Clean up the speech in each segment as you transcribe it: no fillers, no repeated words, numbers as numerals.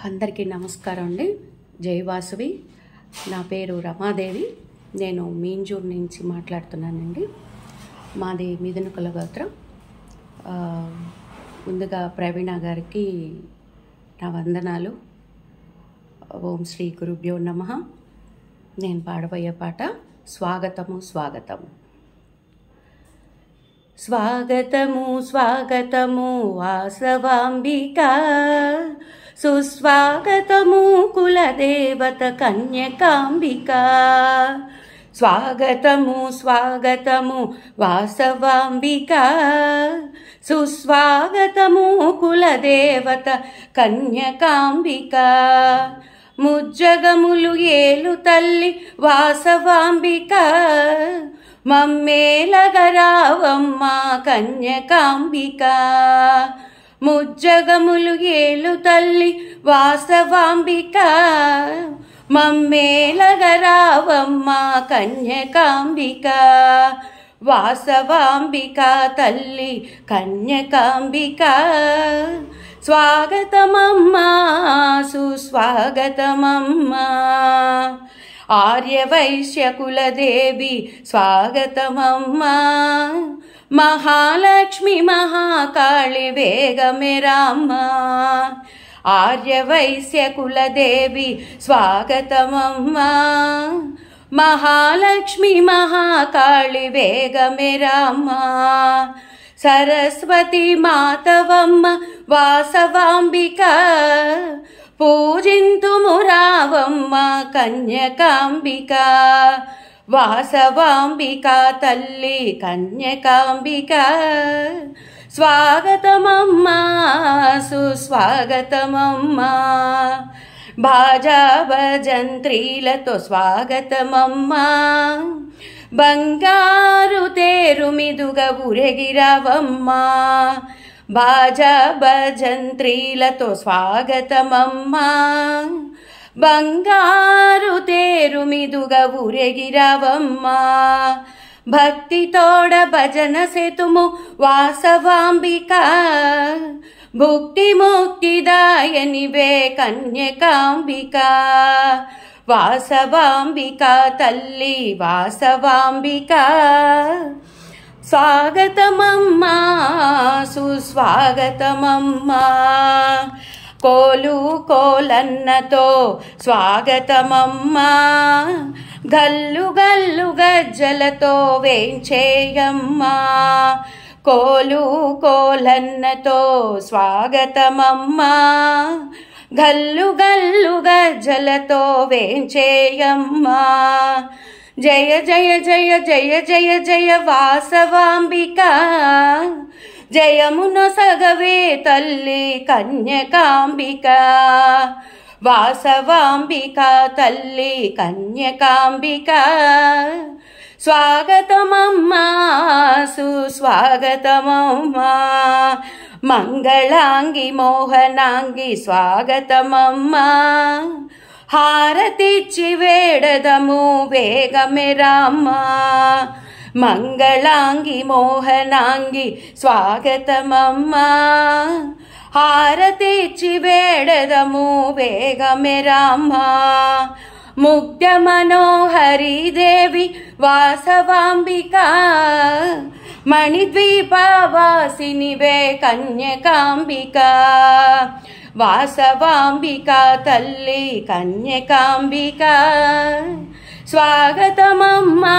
అందరికీ నమస్కారం అండి. జై వాసవి. నా పేరు రమాదేవి. నేను మీంజూరు నుంచి మాట్లాడుతున్నానండి. మాది మిథునకుల గోత్రం. ముందుగా ప్రవీణ గారికి నా వందనాలు. ఓం శ్రీ గురుభ్యో నమః. నేను పాడబోయే పాట స్వాగతము స్వాగతము. స్వాగతము స్వాగతము వాసవాంబిక, సుస్వాగతము కులదేవత కన్యకాంబిక. స్వాగతము స్వాగతము వాసవాంబిక, సుస్వాగతము కులదేవత కన్యకాంబిక. ముజ్జగములు ఏలు తల్లి వాసవాంబిక, మమ్మేలగరావమ్మ కన్యకాంబిక. ముజ్జగములు ఏలు తల్లి వాసవాంబిక, మమ్మేలగరావమ్మ కన్యకాంబిక. వాసవాంబిక తల్లి కన్యకాంబిక. స్వాగతమమ్మా సుస్వాగతమమ్మా. ఆర్యవైశ్యకులదేవి స్వాగతమమ్మా. మహాలక్ష్మి మహాకాళి వేగమెరామ్మ. ఆర్యవైశ్యకులదేవి స్వాగతమమ్మా. మహాలక్ష్మి మహాకాళి వేగమెరామ్మ. సరస్వతి మాతవమ్మ వాసవాంబిక, పూజింతుము రావమ్మ కన్యకాంబిక. వాసవాంబిక తల్లి కన్యకాంబిక. స్వాగతమమ్మా సుస్వాగతమమ్మా. బాజా భజంత్రీలతో స్వాగతమమ్మా. బంగారు తేరు మిదుగ ఊరేగిరావమ్మా. బాజా భజంత్రీలతో స్వాగతమమ్మా. బంగారు తేరు మిదుగ ఊరేగిరావమ్మా. భక్తితోడ భజన సేతుము వాసవాంబిక, భుక్తి ముక్తిదాయనివే కన్యకాంబిక. వాసవాంబిక తల్లి వాసవాంబిక. స్వాగతమమ్మా సుస్వాగతమమ్మా. కోలు కోలన్నతో స్వాగతమమ్మా. గల్లు గల్లు గజ్జలతో వేంచేయమ్మా. కోలు కోలన్నతో స్వాగతమమ్మా. గల్లు గల్లు గజ్జలతో వేంచేయమ్మా. జయ జయ జయ జయ జయ జయ వాసవాంబిక. జయమున సగవే తల్లి కన్యకాంబిక. వాసవాంబిక తల్లి కన్యకాంబిక. స్వాగతమమ్మా సుస్వాగతమమ్మా. మంగళాంగి మోహనాంగి స్వాగతమమ్మా. హారతిచ్చి వేడదము వేగమెరామ్మ. మంగళాంగి మోహనాంగి స్వాగతమమ్మా. హారతిచ్చి వేడదము వేగమెరామ్మ. ముగ్ధ మనోహరి దేవి వాసవాంబిక, మణిద్వీపవాసినివే కన్యకాంబిక. వాసవాంబిక తల్లి కన్యకాంబిక. స్వాగతమమ్మా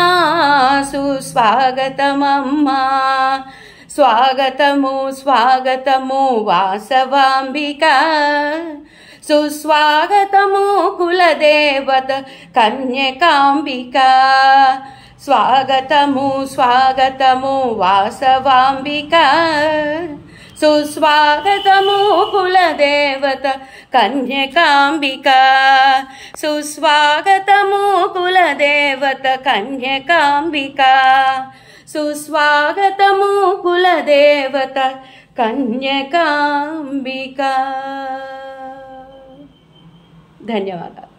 సుస్వాగతమమ్మా. స్వాగతము స్వాగతము వాసవాంబిక. సుస్వాగతము కులదేవత కన్యకాంబిక. స్వాగతము స్వాగతము వాసవాంబిక. సుస్వాగతము కులదేవత కన్యకాంబిక. సుస్వాగతము కులదేవత కన్యకాంబిక. సుస్వాగతము కులదేవత కన్యకాంబిక. ధన్యవాదాలు.